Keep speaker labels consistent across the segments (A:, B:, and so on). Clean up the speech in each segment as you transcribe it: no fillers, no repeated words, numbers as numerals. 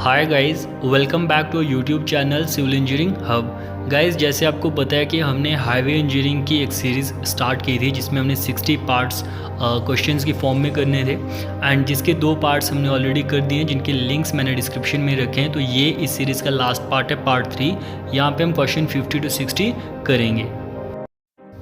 A: Hi guys, welcome back to YouTube channel civil engineering hub. Guys, जैसे आपको पता है कि हमने हाईवे इंजीनियरिंग की एक सीरीज़ स्टार्ट की थी जिसमें हमने 60 पार्ट्स क्वेश्चंस की फॉर्म में करने थे एंड जिसके 2 पार्ट्स हमने ऑलरेडी कर दिए हैं, जिनके लिंक्स मैंने डिस्क्रिप्शन में रखे हैं। तो ये इस सीरीज़ का लास्ट पार्ट है, पार्ट 3। यहाँ पे हम क्वेश्चन 50 to 60 करेंगे।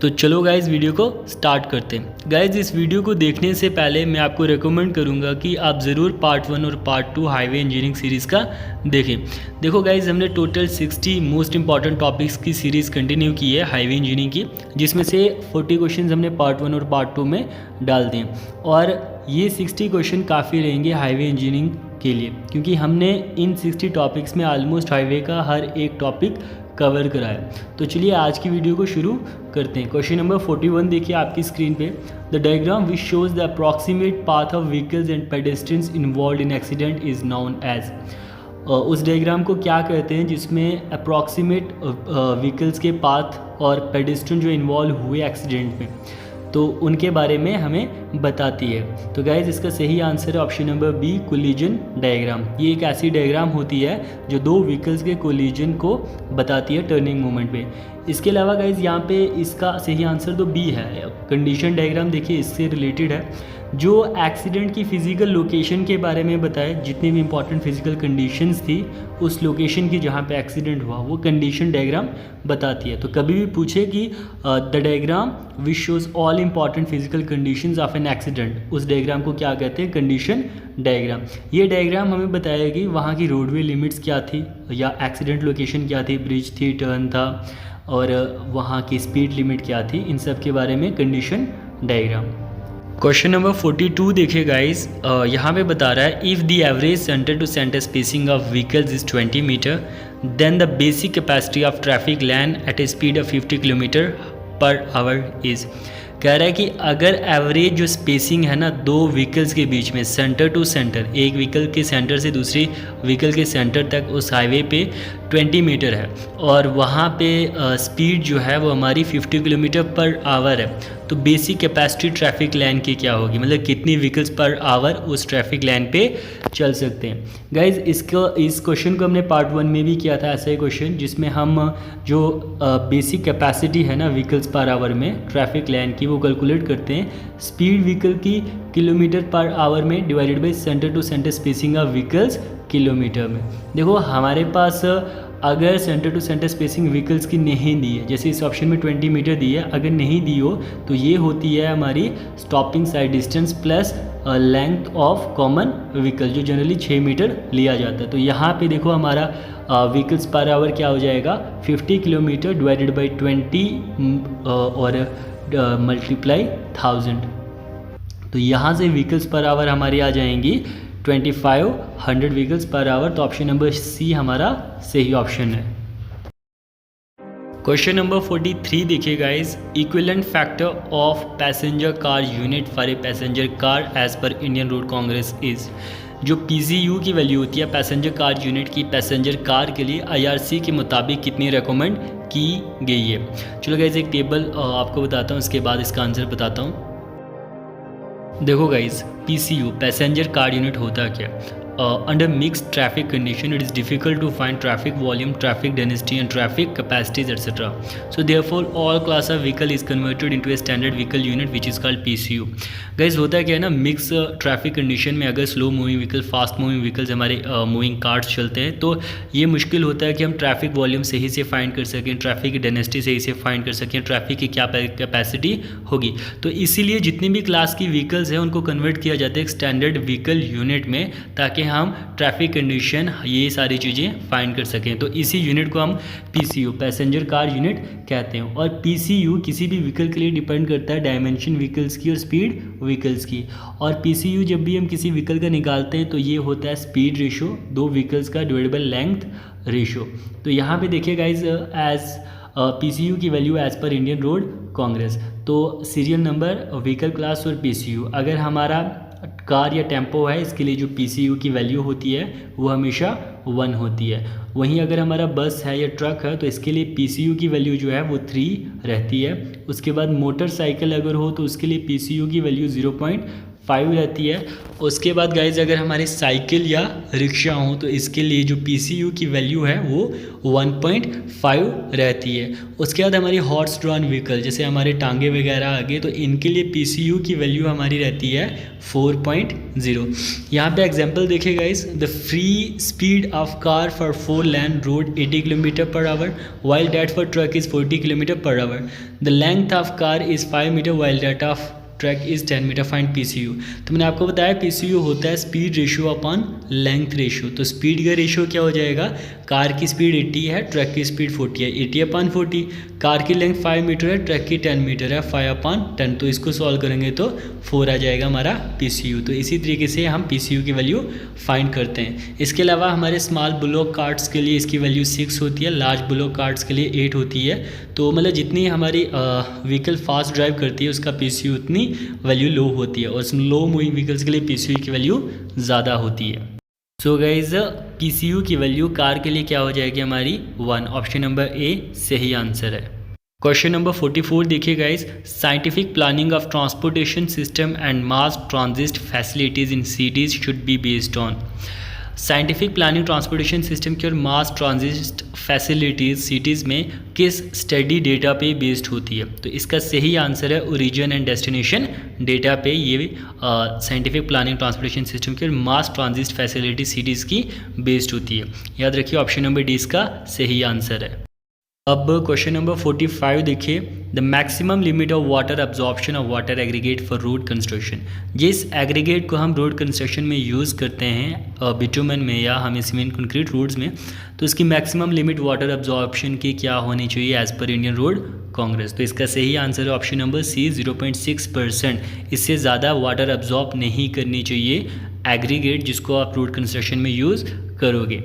A: तो चलो गाइज़, वीडियो को स्टार्ट करते हैं। गाइज़, इस वीडियो को देखने से पहले मैं आपको रेकमेंड करूंगा कि आप ज़रूर पार्ट 1 और पार्ट 2 हाईवे इंजीनियरिंग सीरीज़ का देखें। देखो गाइज़, हमने टोटल 60 मोस्ट इंपॉर्टेंट टॉपिक्स की सीरीज़ कंटिन्यू की है हाईवे इंजीनियरिंग की, जिसमें से 40 क्वेश्चन हमने पार्ट 1 और पार्ट 2 में डाल दिए। और ये 60 क्वेश्चन काफ़ी रहेंगे हाईवे इंजीनियरिंग के लिए, क्योंकि हमने इन 60 टॉपिक्स में ऑलमोस्ट हाईवे का हर एक टॉपिक कवर कराया। तो चलिए आज की वीडियो को शुरू करते हैं। क्वेश्चन नंबर 41 देखिए आपकी स्क्रीन पे। The diagram which shows the approximate path of vehicles and pedestrians involve in accident is known as. उस डायग्राम को क्या कहते हैं जिसमें अप्रॉक्सीमेट व्हीकल्स के पाथ और पेडेस्ट्रियन जो इन्वॉल्व हुए एक्सीडेंट में, तो उनके बारे में हमें बताती है। तो गाइज, इसका सही आंसर है option number B, collision diagram. ये एक ऐसी डायग्राम होती है जो दो व्हीकल्स के कोलिजन को बताती है टर्निंग मोमेंट पे। इसके अलावा गाइज, यहाँ पे इसका सही आंसर तो बी है। कंडीशन डायग्राम देखिए इससे रिलेटेड है, जो एक्सीडेंट की फिजिकल लोकेशन के बारे में बताए, जितनी भी इंपॉर्टेंट फिजिकल कंडीशंस थी उस लोकेशन की जहाँ पे एक्सीडेंट हुआ, वो कंडीशन डायग्राम बताती है। तो कभी भी पूछे कि the diagram which shows all important physical conditions of an accident, उस डायग्राम को क्या कहते हैं? Condition diagram. ये डायग्राम हमें बताएगी वहाँ की रोडवे लिमिट्स क्या थी या एक्सीडेंट लोकेशन क्या थी, ब्रिज थी, टर्न था, और वहाँ की स्पीड लिमिट क्या थी, इन सब के बारे में कंडीशन डायग्राम। क्वेश्चन नंबर 42 देखिए गाइस, यहाँ पे बता रहा है if the average centre to centre spacing of vehicles is 20 metre then the basic capacity of traffic lane at a speed of 50 kilometre per hour is. कह रहा है कि अगर एवरेज जो स्पेसिंग है ना दो व्हीकल्स के बीच में, सेंटर टू सेंटर, एक व्हीकल के सेंटर से दूसरी व्हीकल के सेंटर तक उस हाईवे पे 20 मीटर है और वहाँ पे स्पीड जो है वो हमारी 50 किलोमीटर पर आवर है, तो बेसिक कैपेसिटी ट्रैफिक लाइन की क्या होगी? मतलब कितनी व्हीकल्स पर आवर उस ट्रैफिक लाइन पे चल सकते हैं। गाइज, इस क्वेश्चन को हमने पार्ट 1 में भी किया था, ऐसा ही क्वेश्चन जिसमें हम जो बेसिक कैपेसिटी है ना व्हीकल्स पर आवर में ट्रैफिक लाइन की, वो कैलकुलेट करते हैं स्पीड व्हीकल की किलोमीटर पर आवर में divided by centre to centre spacing of vehicles kilometre में। देखो हमारे पास अगर centre to centre spacing vehicles की नहीं दी है, जैसे इस ऑप्शन में 20 मीटर दी है, अगर नहीं दी हो तो ये होती है हमारी stopping sight distance plus length of common vehicle, जो जनरली 6 मीटर लिया जाता है। तो यहाँ पे देखो हमारा व्हीकल्स पर आवर क्या हो जाएगा, 50 किलोमीटर डिवाइडेड बाई 20 और मल्टीप्लाई 1000। तो यहाँ से व्हीकल्स पर आवर हमारी आ जाएंगी 2500 व्हीकल्स पर आवर। तो ऑप्शन नंबर सी हमारा सही ऑप्शन है। क्वेश्चन नंबर 43 देखिए guys, equivalent factor of passenger car unit for a passenger car as per Indian Road Congress is. जो PCU की वैल्यू होती है पैसेंजर कार यूनिट की पैसेंजर कार के लिए IRC के मुताबिक कितनी रिकमेंड की गई है? चलो गाइस, एक टेबल आपको बताता हूँ, इसके बाद इसका आंसर बताता हूँ। देखो guys, PCU passenger car unit होता क्या? Under mixed traffic condition it is difficult to find traffic volume, traffic density and traffic capacities etcetera. So therefore all class of vehicle is converted into a standard vehicle unit which is called PCU। Guys, होता क्या है ना, mix traffic condition में अगर slow moving vehicle, fast moving vehicles, हमारे moving cars चलते हैं, तो ये मुश्किल होता है कि हम ट्रैफिक वॉल्यूम सही से फाइंड कर सकें, ट्रैफिक की डेंसिटी सही से फाइंड कर सकें, ट्रैफिक की क्या कैपेसिटी होगी। तो इसीलिए जितनी भी क्लास की व्हीकल्स हैं उनको कन्वर्ट किया जाता है एक स्टैंडर्ड व्हीकल यूनिट में, ताकि हम ट्रैफिक कंडीशन ये सारी चीज़ें फाइंड कर सकें। तो इसी यूनिट को हम PCU पैसेंजर कार यूनिट कहते हैं। और PCU किसी भी व्हीकल के लिए डिपेंड करता है डायमेंशन व्हीकल्स की और स्पीड व्हीकल्स की। और PCU जब भी हम किसी व्हीकल का निकालते हैं तो ये होता है स्पीड रेशो, दो व्हीकल्स का डिवाइडेड बाय लेंथ रेशो। तो यहाँ पे देखिए गाइज, एज PCU की value as per Indian Road Congress, तो सीरियल नंबर, व्हीकल क्लास और PCU, अगर हमारा कार या टेम्पो है इसके लिए जो PCU की वैल्यू होती है वो हमेशा 1 होती है। वहीं अगर हमारा बस है या ट्रक है तो इसके लिए PCU की वैल्यू जो है वो 3 रहती है। उसके बाद मोटरसाइकिल अगर हो तो उसके लिए PCU की वैल्यू 1.5 रहती है। उसके बाद गाइज अगर हमारी साइकिल या रिक्शा हो तो इसके लिए जो PCU की वैल्यू है वो 1.5 रहती है। उसके बाद हमारी हॉर्स ड्रॉन व्हीकल जैसे हमारे टांगे वगैरह आ गए तो इनके लिए PCU की वैल्यू हमारी रहती है 4.0। यहाँ पे एग्जांपल देखिए guys, the free speed of car for 4 lane road 80 km/h while that for truck is 40 km/h. The length of car is 5 meter while that of track is 10 metre, find PCU। तो मैंने आपको बताया PCU होता है speed ratio upon length ratio. तो speed का ratio क्या हो जाएगा, कार की स्पीड 80 है, ट्रक की स्पीड 40 है, 80/40। कार की लेंथ 5 मीटर है, ट्रक की 10 मीटर है, 5/10। तो इसको सॉल्व करेंगे तो 4 आ जाएगा हमारा PCU। तो इसी तरीके से हम PCU की वैल्यू फाइंड करते हैं। इसके अलावा हमारे स्मॉल ब्लॉक कार्ट्स के लिए इसकी वैल्यू 6 होती है, लार्ज ब्लॉक कार्ट्स के लिए 8 होती है। तो मतलब जितनी हमारी व्हीकल फास्ट ड्राइव करती है उसका PCU उतनी वैल्यू लो होती है, और स्लो मूविंग व्हीकल्स के लिए PCU की वैल्यू ज़्यादा होती है। सो गाइज PCU की वैल्यू कार के लिए क्या हो जाएगी हमारी 1। ऑप्शन नंबर ए सही आंसर है। क्वेश्चन नंबर 44 देखिए guys, scientific planning of transportation system and mass transit facilities in cities should be based on. Scientific planning transportation system की और मास ट्रांजिट फैसिलिटीज़ सिटीज़ में किस स्टडी डेटा पे based होती है। तो इसका सही आंसर है ओरिजिन एंड डेस्टिनेशन डेटा पे ये साइंटिफिक प्लानिंग ट्रांसपोर्टेशन सिस्टम की और मास ट्रांजिट फैसिलिटी सिटीज़ की बेस्ड होती है। याद रखिए ऑप्शन नंबर डी इसका सही आंसर है। अब क्वेश्चन नंबर 45 देखिए, the maximum limit of water absorption of water aggregate for road construction. जिस एग्रीगेट को हम रोड कंस्ट्रक्शन में यूज़ करते हैं बिटुमन में या हमें सीमेंट कंक्रीट रोड्स में, तो इसकी मैक्सिमम लिमिट वाटर अब्जॉर्प्शन की क्या होनी चाहिए as per Indian Road Congress. तो इसका सही आंसर है ऑप्शन नंबर सी 0.6%। इससे ज़्यादा वाटर अब्जॉर्ब नहीं करनी चाहिए एग्रीगेट जिसको आप रोड कंस्ट्रक्शन में यूज़ करोगे।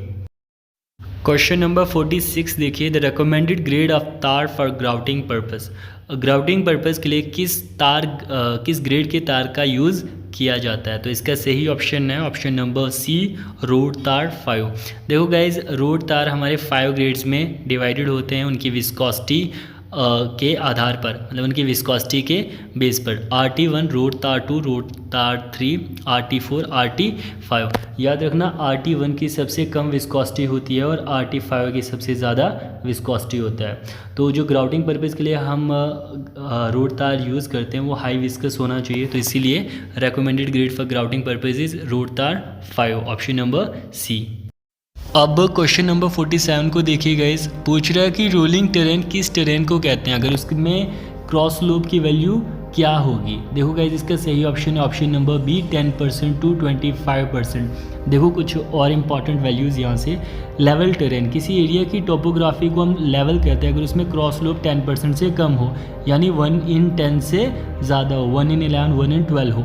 A: क्वेश्चन नंबर 46 देखिए, द रिकमेंडेड ग्रेड ऑफ तार for grouting purpose. Grouting purpose के लिए किस ग्रेड के तार का यूज़ किया जाता है। तो इसका सही ऑप्शन है ऑप्शन नंबर सी रोड तार 5। देखो गाइज, रोड तार हमारे 5 ग्रेड्स में डिवाइडेड होते हैं उनकी विस्कोसिटी के आधार पर, मतलब उनकी विस्कोसिटी के बेस पर। RT1 रोड तार 2, रोड तार 3, RT4, RT5। याद रखना RT1 की सबसे कम विस्कोसिटी होती है और RT5 की सबसे ज़्यादा विस्कोसिटी होता है। तो जो ग्राउटिंग पर्पज़ के लिए हम रोड तार यूज़ करते हैं वो हाई विस्कस होना चाहिए, तो इसीलिए recommended grade for grouting purpose is road तार 5, ऑप्शन नंबर सी। अब क्वेश्चन नंबर 47 को देखिए गाइस, पूछ रहा है कि रोलिंग टेरेन किस टेरेन को कहते हैं, अगर उसमें क्रॉस स्लोप की वैल्यू क्या होगी। देखो गाइस, इसका सही ऑप्शन है ऑप्शन नंबर बी 10% to 25%। देखो कुछ और इम्पॉर्टेंट वैल्यूज़ यहाँ से, लेवल टेरेन किसी एरिया की टोपोग्राफी को हम लेवल कहते हैं अगर उसमें क्रॉस स्लोप 10% से कम हो, यानी 1/10 से ज़्यादा हो, 1/11, 1/12 हो,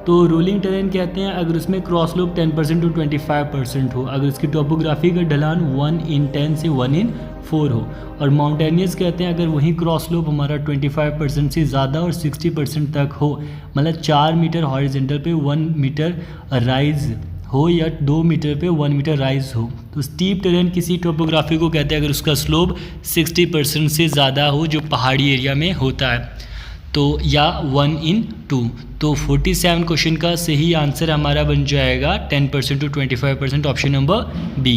A: तो रोलिंग टेरेन कहते हैं अगर उसमें क्रॉस स्लोप 10% to 25% हो, अगर उसकी टोपोग्राफी का ढलान 1/10 से 1/4 हो। और माउंटेनियस कहते हैं अगर वही क्रॉस स्लोप हमारा 25% से ज़्यादा और 60% तक हो, मतलब 4 मीटर हॉरिजेंटल पे 1 मीटर राइज हो या 2 मीटर पे 1 मीटर राइज हो। तो स्टीप टेरेन किसी टोपोग्राफी को कहते हैं अगर उसका स्लोप 60% से ज़्यादा हो, जो पहाड़ी एरिया में होता है, तो या 1/2। तो 47 क्वेश्चन का सही आंसर हमारा बन जाएगा 10% to 25%, ऑप्शन नंबर बी।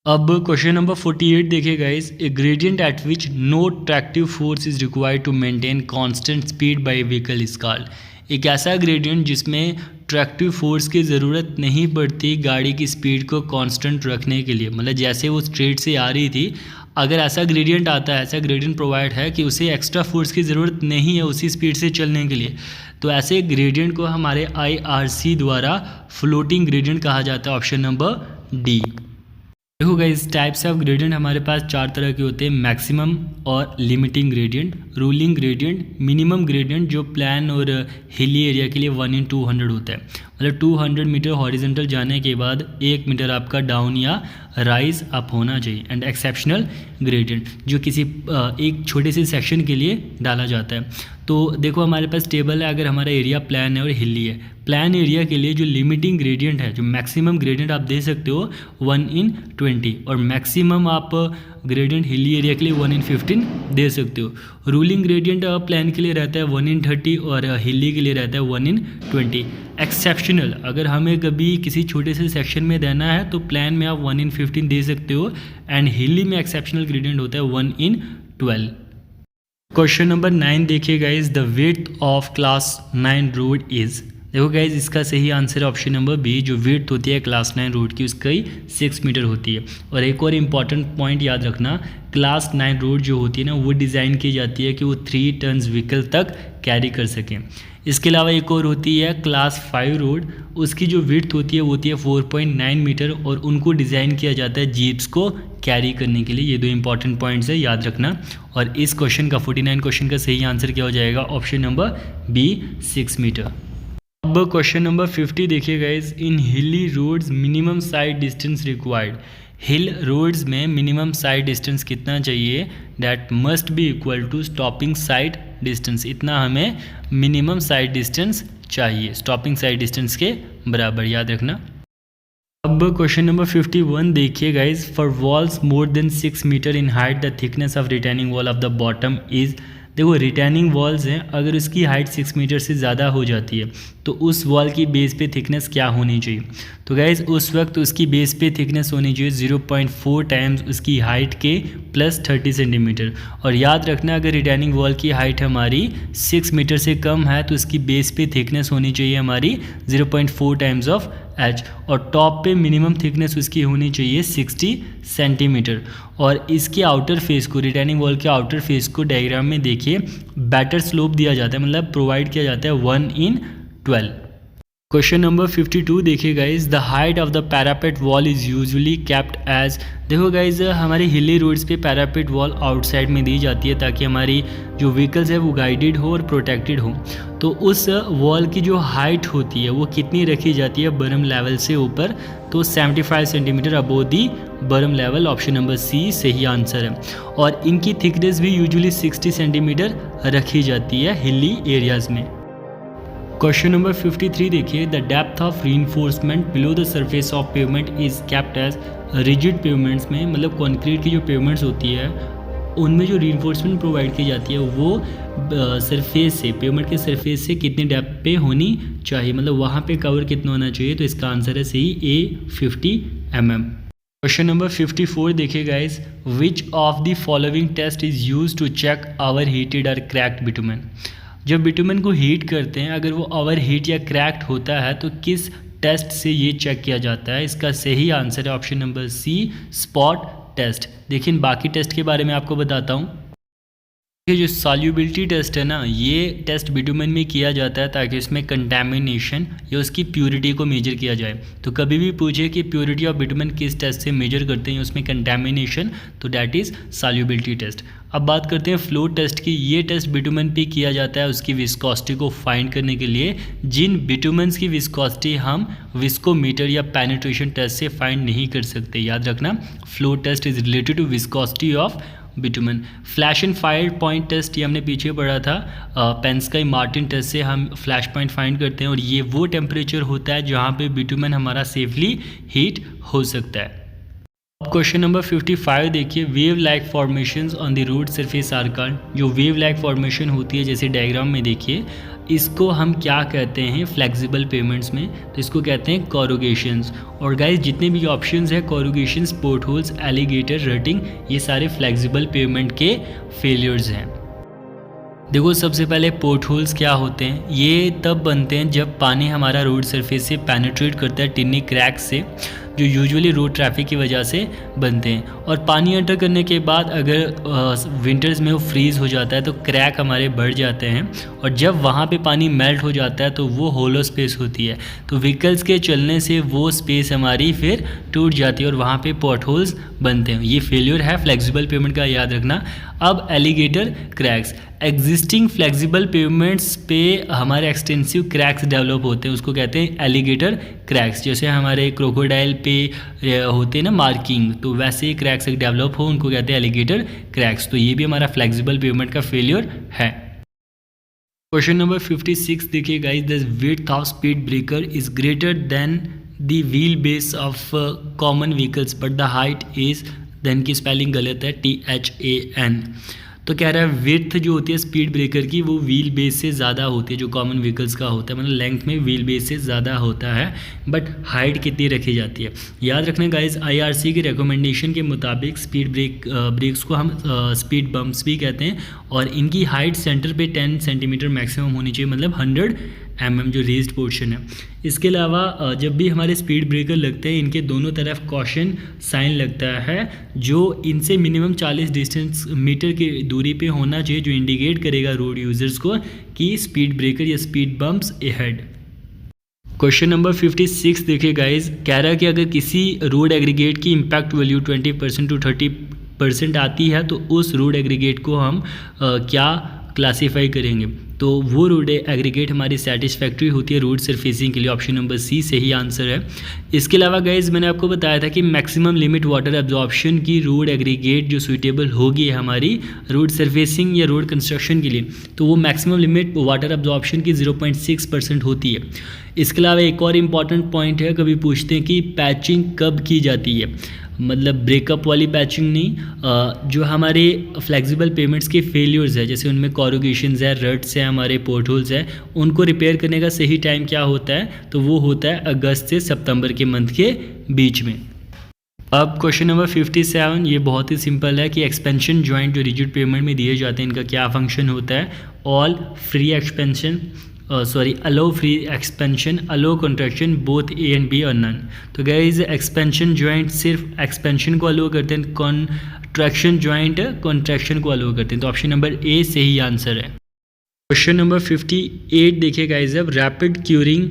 A: अब क्वेश्चन नंबर 48 देखिए guys, a gradient at which no tractive force is required to maintain constant speed by vehicle is called. एक ऐसा ग्रेडियंट जिसमें ट्रैक्टिव फोर्स की ज़रूरत नहीं पड़ती गाड़ी की स्पीड को कांस्टेंट रखने के लिए, मतलब जैसे वो स्ट्रेट से आ रही थी, अगर ऐसा ग्रेडियंट आता है, ऐसा ग्रेडियंट प्रोवाइड है कि उसे एक्स्ट्रा फोर्स की ज़रूरत नहीं है उसी स्पीड से चलने के लिए, तो ऐसे ग्रेडियंट को हमारे IRC द्वारा फ्लोटिंग ग्रेडियंट कहा जाता है, ऑप्शन नंबर डी। देखो गाइस, टाइप्स ऑफ ग्रेडियंट हमारे पास 4 तरह के होते हैं, मैक्सिमम और limiting gradient, ruling gradient, minimum gradient जो प्लान और हिली एरिया के लिए 1/200 होता है, मतलब 200 मीटर हॉरिजेंटल जाने के बाद 1 मीटर आपका डाउन या राइज अप होना चाहिए। एंड एक्सेप्शनल ग्रेडियंट जो किसी एक छोटे से सेक्शन के लिए डाला जाता है। तो देखो हमारे पास टेबल है, अगर हमारा एरिया प्लान है और हिली है, प्लान एरिया के लिए जो लिमिटिंग ग्रेडियंट है, जो मैक्सिमम ग्रेडियंट आप दे सकते हो 1/20, और मैक्सिमम आप ग्रेडियंट हिली एरिया के लिए 1/15 दे सकते हो। रूलिंग ग्रेडियंट प्लान के लिए रहता है 1/30 और हिली के लिए रहता है 1/20। एक्सेप्शनल, अगर हमें कभी किसी छोटे से सेक्शन में देना है तो प्लान में आप 1/15 दे सकते हो, एंड हिली में एक्सेप्शनल ग्रेडियंट होता है 1/12। क्वेश्चन नंबर 9 देखिए guys, the width of class 9 road is. देखो गाइज, इसका सही आंसर है ऑप्शन नंबर बी। जो विड्थ होती है क्लास 9 रोड की उसकी 6 मीटर होती है। और एक और इम्पॉर्टेंट पॉइंट याद रखना, क्लास 9 रोड जो होती है ना वो डिज़ाइन की जाती है कि वो 3 टन्स व्हीकल तक कैरी कर सकें। इसके अलावा एक और होती है क्लास 5 रोड, उसकी जो विड्थ होती है वो होती है 4.9 मीटर और उनको डिज़ाइन किया जाता है जीप्स को कैरी करने के लिए। ये 2 इंपॉर्टेंट पॉइंट्स है, याद रखना। और इस क्वेश्चन का 49 क्वेश्चन का सही आंसर क्या हो जाएगा, ऑप्शन नंबर बी 6 मीटर। अब क्वेश्चन नंबर 50 देखिए guys, in hilly roads minimum sight distance required. Hill roads में मिनिमम साइड डिस्टेंस कितना चाहिए, that must be equal to stopping sight distance. इतना हमें मिनिमम साइड डिस्टेंस चाहिए, स्टॉपिंग साइड डिस्टेंस के बराबर, याद रखना। अब क्वेश्चन नंबर 51 देखिए guys, for walls more than 6 metre in height the thickness of retaining wall of the bottom is. देखो रिटेनिंग वॉल्स हैं, अगर उसकी हाइट 6 मीटर से ज़्यादा हो जाती है तो उस वॉल की बेस पे थिकनेस क्या होनी चाहिए। तो गाइज उस वक्त उसकी बेस पे थिकनेस होनी चाहिए 0.4 टाइम्स उसकी हाइट के प्लस 30 सेंटीमीटर। और याद रखना, अगर रिटेनिंग वॉल की हाइट हमारी 6 मीटर से कम है तो उसकी बेस पे थिकनेस होनी चाहिए हमारी 0.4 टाइम्स ऑफ एच। और टॉप पे मिनिमम थिकनेस उसकी होनी चाहिए 60 सेंटीमीटर। और इसके आउटर फेस को, रिटेनिंग वॉल के आउटर फेस को डायग्राम में देखिए बैटर स्लोप दिया जाता है, मतलब प्रोवाइड किया जाता है 1/12। क्वेश्चन नंबर 52 देखिए guys, the height of the parapet wall is usually kept as. देखो गाइज, हमारी हिली रोड्स पे पैरापेट वॉल आउटसाइड में दी जाती है ताकि हमारी जो व्हीकल्स है वो गाइडेड हो और प्रोटेक्टेड हो। तो उस वॉल की जो हाइट होती है वो कितनी रखी जाती है बरम लेवल से ऊपर, तो 75 सेंटीमीटर अबोव दी बरम लेवल, ऑप्शन नंबर सी सही आंसर है। और इनकी थिकनेस भी यूजुअली 60 सेंटीमीटर रखी जाती है हिली एरियाज़ में। क्वेश्चन नंबर 53 देखिए, the depth of reinforcement below the surface of pavement is kept as. Rigid pavements में, मतलब कंक्रीट की जो पेवमेंट्स होती है उनमें जो रीइंफोर्समेंट प्रोवाइड की जाती है वो सरफेस से, पेवमेंट के सरफेस से कितने डेप्थ पे होनी चाहिए, मतलब वहाँ पे कवर कितना होना चाहिए। तो इसका आंसर है सही ए 50 mm। क्वेश्चन नंबर 54 देखिए guys, which of the following test is use to check over heated और क्रैक्ड बिटुमेन। जब बिटुमेन को हीट करते हैं, अगर वो ओवर हीट या क्रैक्ड होता है तो किस टेस्ट से ये चेक किया जाता है। इसका सही आंसर है option number C spot test. देखिए बाकी टेस्ट के बारे में आपको बताता हूँ। ये जो सॉल्युबिलिटी टेस्ट है ना, ये टेस्ट बिटुमेन में किया जाता है ताकि उसमें कंटेमिनेशन या उसकी प्योरिटी को मेजर किया जाए। तो कभी भी पूछे कि प्योरिटी ऑफ बिटुमेन किस टेस्ट से मेजर करते हैं उसमें कंटेमिनेशन, तो डैट इज़ सॉल्युबिलिटी टेस्ट। अब बात करते हैं फ्लो टेस्ट की। ये टेस्ट बिटुमेन पे किया जाता है उसकी विस्कोसिटी को फाइंड करने के लिए। जिन बिटुमेंस की विस्कोसिटी हम विस्कोमीटर या पेनिट्रेशन टेस्ट से फाइंड नहीं कर सकते, याद रखना flow test is related to viscosity of bitumen. Flash and fire point test ये हमने पीछे पढ़ा था, पेंस्काई मार्टिन टेस्ट से हम फ्लैश पॉइंट फाइंड करते हैं और ये वो टेम्परेचर होता है जहाँ पे बिटुमेन हमारा सेफली हीट हो सकता है। अब क्वेश्चन नंबर 55 देखिए, wave like formations on the road surface are called. जो वेव लाइक फॉर्मेशन होती है जैसे डायग्राम में देखिए, इसको हम क्या कहते हैं फ्लेक्सिबल पेमेंट्स में, तो इसको कहते हैं कोरुगेशंस। और गाइस जितने भी ऑप्शंस है कोरुगेशंस, पोर्ट होल्स, एलिगेटर, रटिंग, ये सारे फ्लेक्सिबल पेमेंट के फेलियर्स हैं। देखो सबसे पहले पोर्ट होल्स क्या होते हैं, ये तब बनते हैं जब पानी हमारा रोड सरफेस से पेनिट्रेट करता है टिन्नी क्रैक से, जो यूजुअली रोड ट्रैफिक की वजह से बनते हैं। और पानी एंटर करने के बाद अगर विंटर्स में वो फ्रीज़ हो जाता है तो क्रैक हमारे बढ़ जाते हैं, और जब वहाँ पे पानी मेल्ट हो जाता है तो वो होलो स्पेस होती है, तो व्हीकल्स के चलने से वो स्पेस हमारी फिर टूट जाती है और वहाँ पे पोर्ट होल्स बनते हैं। ये फेलियर है फ्लेक्सिबल पेमेंट का, याद रखना। अब alligator cracks, existing flexible payments पे हमारे एक्सटेंसिव क्रैक्स डेवलप होते हैं, उसको कहते हैं एलिगेटर क्रैक्स। जैसे हमारे क्रोकोडाइल पे होते हैं ना मार्किंग, तो वैसे ही क्रैक्स डेवलप हो उनको कहते हैं एलिगेटर क्रैक्स। तो ये भी हमारा फ्लेक्सिबल पेमेंट का फेलियर है। क्वेश्चन नंबर 56 देखिए guys, the width of speed breaker is greater than the wheel base of common vehicles but the height is. Than की स्पेलिंग गलत है, THAN। तो कह रहा है विड्थ जो होती है स्पीड ब्रेकर की वो व्हील बेस से ज़्यादा होती है, जो कॉमन व्हीकल्स का होता है, मतलब लेंथ में व्हील बेस से ज़्यादा होता है, बट हाइट कितनी रखी जाती है। याद रखना गाइस, IRC की रिकमेंडेशन के मुताबिक स्पीड ब्रेक्स को हम स्पीड बम्प्स भी कहते हैं, और इनकी हाइट सेंटर पे 10 सेंटीमीटर मैक्सिमम होनी चाहिए, मतलब 100 mm जो रेज्ड पोर्शन है। इसके अलावा जब भी हमारे स्पीड ब्रेकर लगते हैं इनके दोनों तरफ कॉशन साइन लगता है, जो इनसे मिनिमम 40 मीटर की दूरी पे होना चाहिए, जो इंडिकेट करेगा रोड यूज़र्स को कि स्पीड ब्रेकर या speed bumps ahead. Question number 56 देखिए गाइज, कह रहा है कि अगर किसी रोड एग्रीगेट की इम्पैक्ट वैल्यू 20% to 30% आती है तो उस रोड एग्रीगेट को हम क्या क्लासीफाई करेंगे। तो वो रोड एग्रीगेट हमारी सेटिस्फैक्ट्री होती है रोड सरफेसिंग के लिए, ऑप्शन नंबर सी सही आंसर है। इसके अलावा गाइज मैंने आपको बताया था कि मैक्सिमम लिमिट वाटर एब्जॉर्प्शन की रोड एग्रीगेट जो सूटेबल होगी हमारी रोड सरफेसिंग या रोड कंस्ट्रक्शन के लिए, तो वो मैक्सिमम लिमिट वाटर एब्जॉर्प्शन की 0.6% होती है। इसके अलावा एक और इम्पॉर्टेंट पॉइंट है, कभी पूछते हैं कि पैचिंग कब की जाती है, मतलब ब्रेकअप वाली पैचिंग नहीं, जो हमारे फ्लेक्सिबल पेमेंट्स के फेलियर्स है, जैसे उनमें कॉरुगेशंस है, रट्स हैं, हमारे पोर्ट होल्स है, उनको रिपेयर करने का सही टाइम क्या होता है, तो वो होता है अगस्त से सितंबर के मंथ के बीच में। अब क्वेश्चन नंबर 57, ये बहुत ही सिंपल है कि एक्सपेंशन जॉइंट जो रिजिड पेमेंट में दिए जाते हैं इनका क्या फंक्शन होता है। All free expansion allow free expansion, allow contraction, both A and B और नन। तो गाइज एक्सपेंशन जॉइंट सिर्फ एक्सपेंशन को अलो करते हैं, कॉन्ट्रैक्शन जॉइंट कॉन्ट्रैक्शन को अलो करते हैं, तो ऑप्शन नंबर ए सही आंसर है। क्वेश्चन नंबर 58 देखिए गाइज, अब rapid curing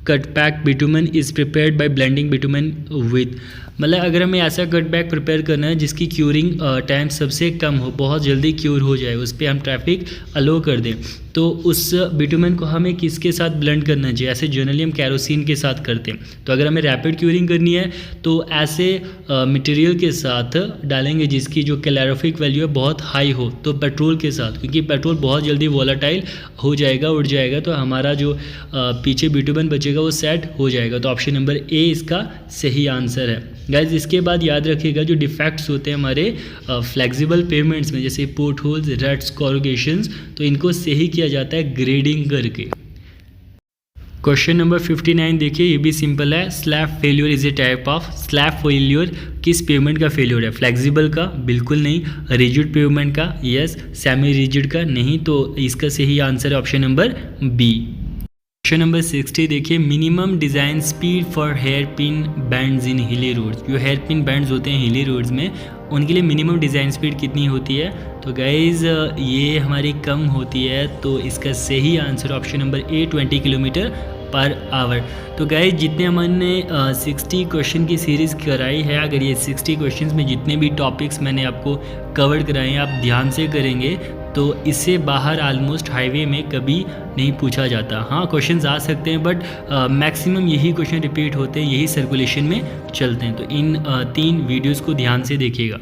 A: cutback bitumen is prepared by blending bitumen with, मतलब अगर हमें ऐसा कटबैक प्रिपेयर करना है जिसकी क्यूरिंग टाइम सबसे कम हो, बहुत जल्दी क्यूर हो जाए, उस पर हम ट्रैफिक अलो कर दें, तो उस बिटुमन को हमें किसके साथ ब्लेंड करना चाहिए। ऐसे जनरली हम कैरोसिन के साथ करते हैं, तो अगर हमें रैपिड क्यूरिंग करनी है तो ऐसे मटेरियल के साथ डालेंगे जिसकी जो कैलोरीफिक वैल्यू है बहुत हाई हो, तो पेट्रोल के साथ, क्योंकि पेट्रोल बहुत जल्दी वॉलेटाइल हो जाएगा, उड़ जाएगा, तो हमारा जो पीछे बिटुमन बचेगा वो सेट हो जाएगा, तो ऑप्शन नंबर ए इसका सही आंसर है। गाइज इसके बाद याद रखिएगा जो डिफेक्ट्स होते हैं हमारे फ्लेक्सिबल पेमेंट्स में, जैसे पोर्ट होल्स, रट्स, कॉरुगेशंस, तो इनको सही किया जाता है ग्रेडिंग करके। क्वेश्चन नंबर 59 देखिए, ये भी सिंपल है। Slab failure is a type of, slab failure किस पेमेंट का फेल्योर है, फ्लेक्सिबल का बिल्कुल नहीं, रिजिड पेमेंट का यस, सेमी रिजिड का नहीं, तो इसका सही आंसर है option number B. Question number 60 देखिए, minimum design speed for hairpin bends in hilly roads, जो हेयर पिन बैंड्स होते हैं हिली रोड्स में उनके लिए मिनिमम डिज़ाइन स्पीड कितनी होती है। तो गाइज़ ये हमारी कम होती है, तो इसका सही answer option number A 20 kilometre per our. तो गाइज जितने हमने 60 क्वेश्चन की सीरीज़ कराई है, अगर ये 60 क्वेश्चंस में जितने भी टॉपिक्स मैंने आपको कवर कराए हैं आप ध्यान से करेंगे तो इससे बाहर ऑलमोस्ट हाईवे में कभी नहीं पूछा जाता। हाँ क्वेश्चंस आ सकते हैं बट मैक्सिमम यही क्वेश्चन रिपीट होते हैं, यही सर्कुलेशन में चलते हैं। तो इन 3 वीडियोज़ को ध्यान से देखिएगा।